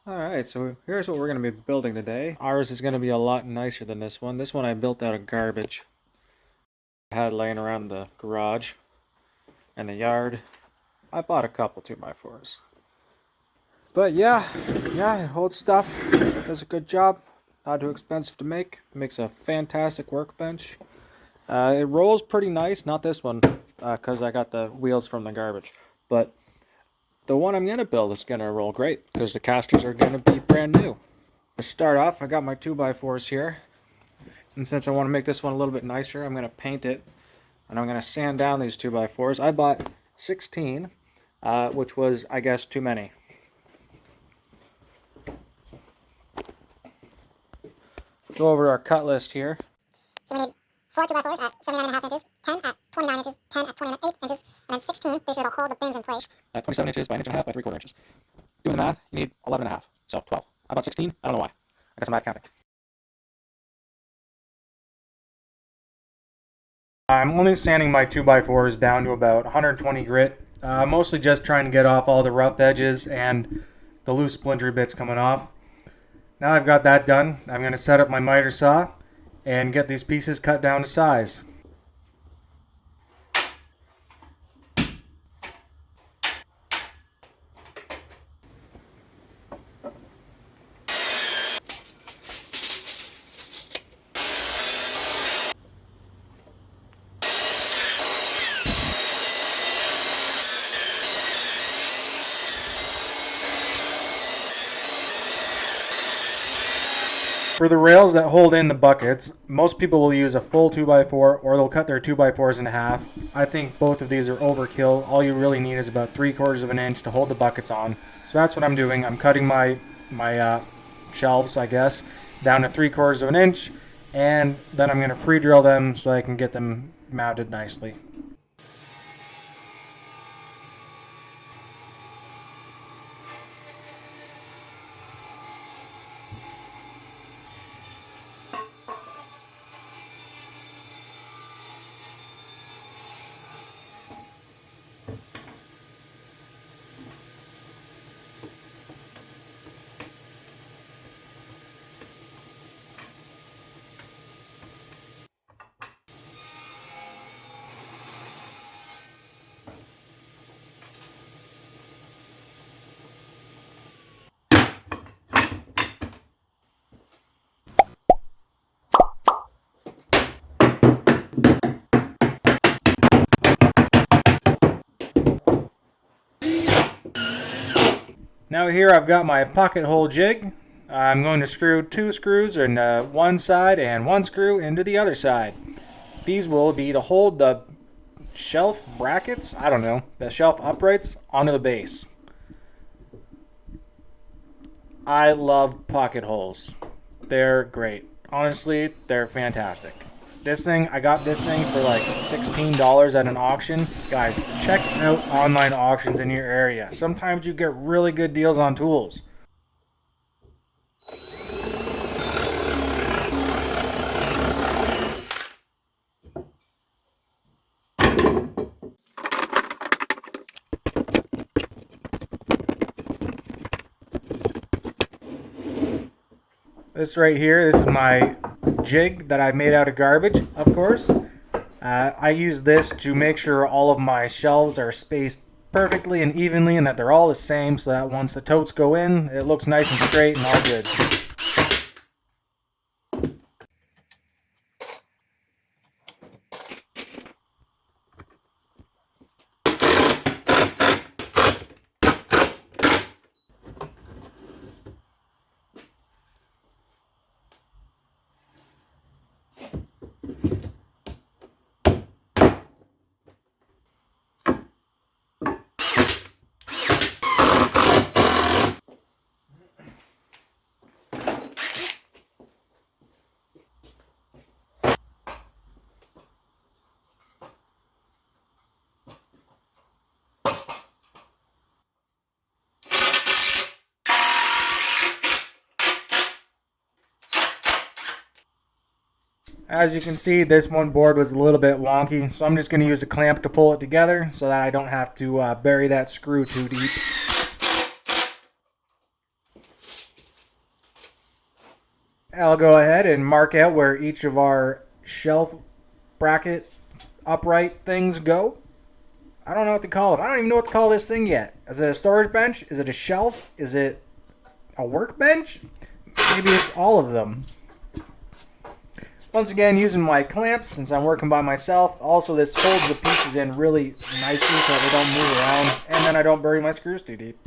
Alright, so here's what we're going to be building today. Ours is going to be a lot nicer than this one. This one I built out of garbage. I had laying around the garage and the yard. I bought a couple 2x4s. But yeah, it holds stuff. Does a good job. Not too expensive to make. Makes a fantastic workbench. It rolls pretty nice. Not this one, because I got the wheels from the garbage. But the one I'm going to build is going to roll great, because the casters are going to be brand new. To start off, I got my 2x4s here. And since I want to make this one a little bit nicer, I'm going to paint it. And I'm going to sand down these 2x4s. I bought 16, which was, I guess, too many. Go over to our cut list here. So we need 4 2x4s at 79.5 inches, 10 at 29 inches, 10 at 28 inches, and then 16 basically to hold the bins in place. At 27 inches by 1.5 inches by 3/4 inches. Doing the math, you need 11.5, so 12. I bought 16, I don't know why. I guess I'm not counting. I'm only sanding my 2x4s down to about 120 grit. Mostly just trying to get off all the rough edges and the loose splintery bits coming off. Now I've got that done, I'm going to set up my miter saw and get these pieces cut down to size. For the rails that hold in the buckets, most people will use a full 2x4 or they'll cut their 2x4s in half. I think both of these are overkill. All you really need is about 3/4 of an inch to hold the buckets on. So that's what I'm doing. I'm cutting my shelves, I guess, down to 3/4 of an inch, and then I'm going to pre-drill them so I can get them mounted nicely. Now here I've got my pocket hole jig. I'm going to screw 2 screws in one side and 1 screw into the other side. These will be to hold the shelf brackets, I don't know, the shelf uprights onto the base. I love pocket holes. They're great. Honestly, they're fantastic. I got this thing for like $16 at an auction. Guys, check out online auctions in your area. Sometimes you get really good deals on tools. This right here, this is my jig that I made out of garbage, of course. I use this to make sure all of my shelves are spaced perfectly and evenly and that they're all the same so that once the totes go in, it looks nice and straight and all good. As you can see, this one board was a little bit wonky, so I'm just going to use a clamp to pull it together so that I don't have to bury that screw too deep. I'll go ahead and mark out where each of our shelf bracket upright things go. I don't know what to call them. I don't even know what to call this thing yet. Is it a storage bench? Is it a shelf? Is it a workbench? Maybe it's all of them. Once again, using my clamps since I'm working by myself. Also, this holds the pieces in really nicely so they don't move around, and then I don't bury my screws too deep.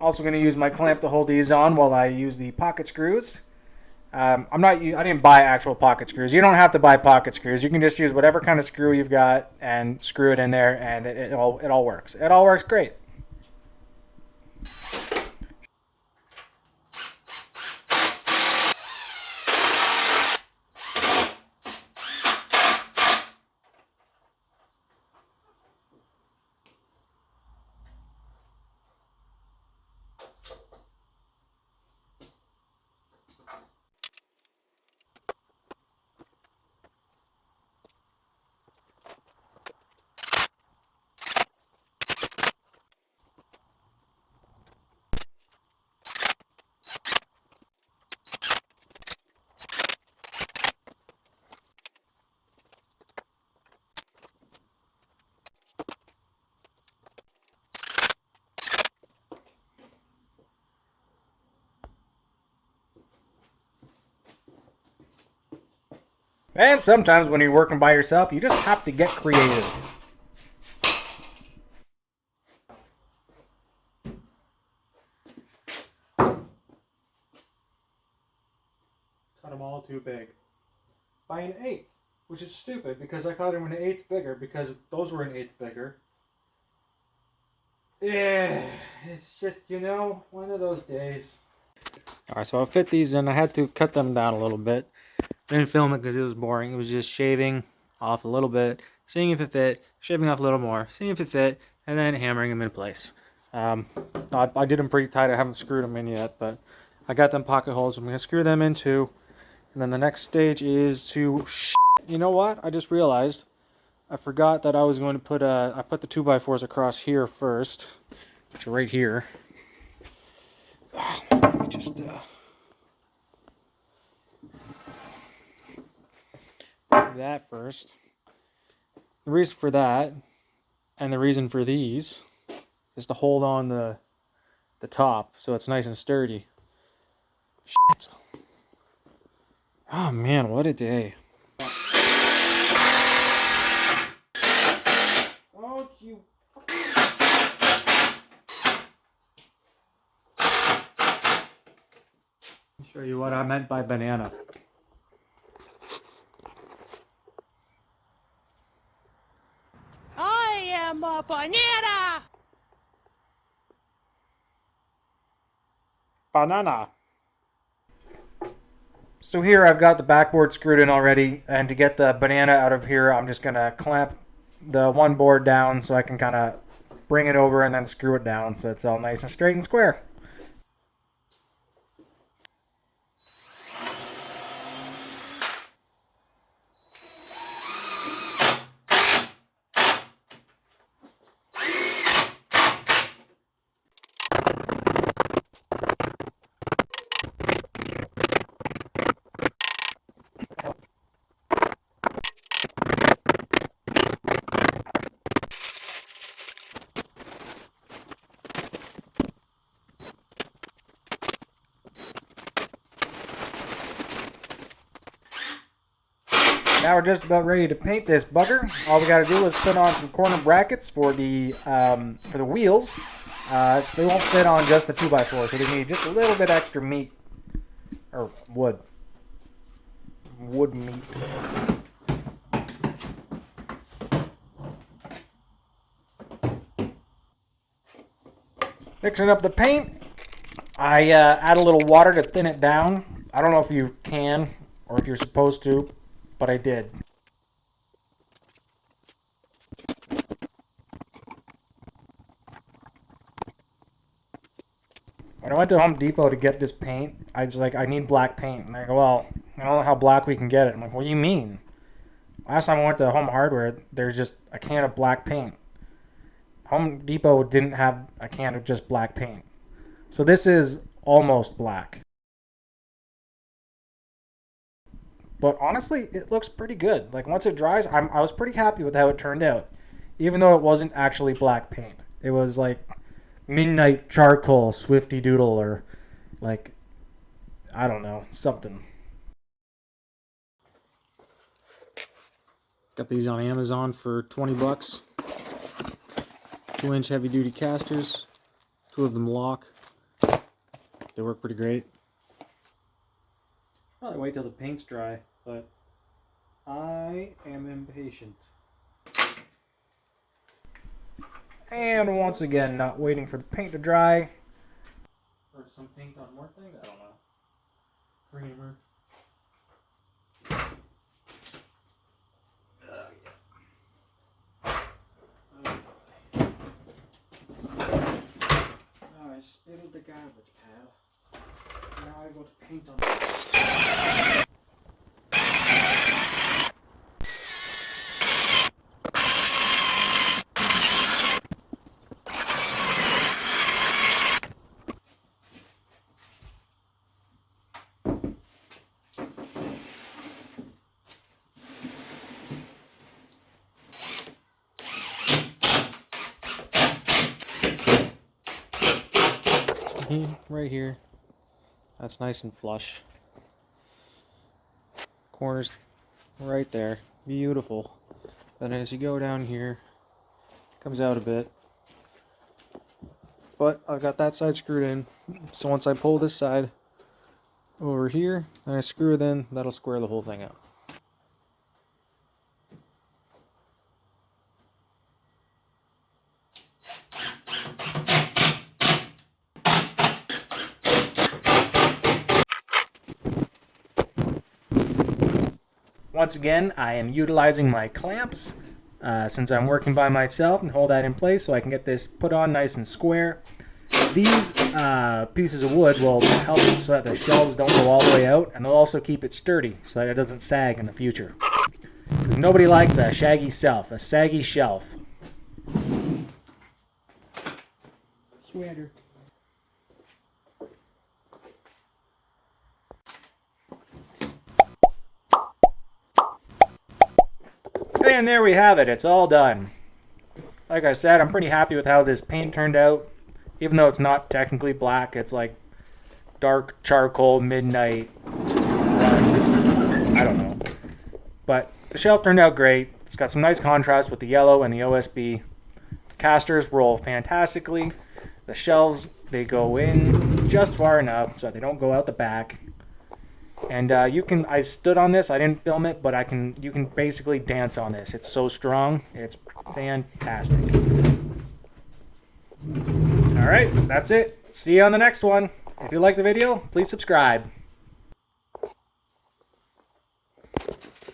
Also going to use my clamp to hold these on while I use the pocket screws. I didn't buy actual pocket screws. You don't have to buy pocket screws. You can just use whatever kind of screw you've got and screw it in there, and it all works. It all works great. And sometimes when you're working by yourself, you just have to get creative. Cut them all too big. By an eighth, which is stupid because I cut them an eighth bigger because those were an eighth bigger. Yeah, it's just, one of those days. Alright, so I'll fit these in. I had to cut them down a little bit. Didn't film it because it was boring. It was just shaving off a little bit, seeing if it fit, shaving off a little more, seeing if it fit, and then hammering them in place. I did them pretty tight. I haven't screwed them in yet, but I got them pocket holes. I'm going to screw them in too. And then the next stage is to... You know what? I just realized. I forgot that I was going to put I put the 2x4s across here first, which are right here. Let me just... do that first. The reason for that, and the reason for these, is to hold on the top so it's nice and sturdy. Shit. Oh man, what a day. Don't you... I'll show you what I meant by banana. I'm a banana! Banana. So here I've got the backboard screwed in already, and to get the banana out of here, I'm just going to clamp the one board down so I can kind of bring it over and then screw it down so it's all nice and straight and square. Now we're just about ready to paint this bugger. All we got to do is put on some corner brackets for the wheels. So they won't fit on just the 2x4, so they need just a little bit extra meat. Or wood. Wood meat. Mixing up the paint. I add a little water to thin it down. I don't know if you can or if you're supposed to, but I did. When I went to Home Depot to get this paint, I was like, I need black paint. And they go, well, I don't know how black we can get it. I'm like, what do you mean? Last time I went to Home Hardware, there's just a can of black paint. Home Depot didn't have a can of just black paint. So this is almost black. But honestly, it looks pretty good. Like once it dries, I was pretty happy with how it turned out. Even though it wasn't actually black paint. It was like midnight charcoal swifty doodle, or like, I don't know, something. Got these on Amazon for 20 bucks. 2-inch heavy duty casters. 2 of them lock. They work pretty great. Probably wait till the paint's dry, but I am impatient. And once again, not waiting for the paint to dry. Or some paint on more things? I don't know. Creamer. Oh, I spilled the garbage pad. Now I go to paint on it. Right here. That's nice and flush. Corners right there. Beautiful. Then as you go down here, it comes out a bit. But I've got that side screwed in. So once I pull this side over here, and I screw it in, that'll square the whole thing out. Once again, I am utilizing my clamps since I'm working by myself, and hold that in place so I can get this put on nice and square. These pieces of wood will help so that the shelves don't go all the way out, and they'll also keep it sturdy so that it doesn't sag in the future. Because nobody likes a saggy shelf. Sweater. And there we have it. It's all done. Like I said, I'm pretty happy with how this paint turned out. Even though it's not technically black, it's like dark charcoal, midnight. I don't know. But the shelf turned out great. It's got some nice contrast with the yellow and the OSB. The casters roll fantastically. The shelves, they go in just far enough so that they don't go out the back. And I stood on this, I didn't film it, but you can basically dance on this. It's so strong, it's fantastic. Alright, that's it. See you on the next one. If you like the video, please subscribe.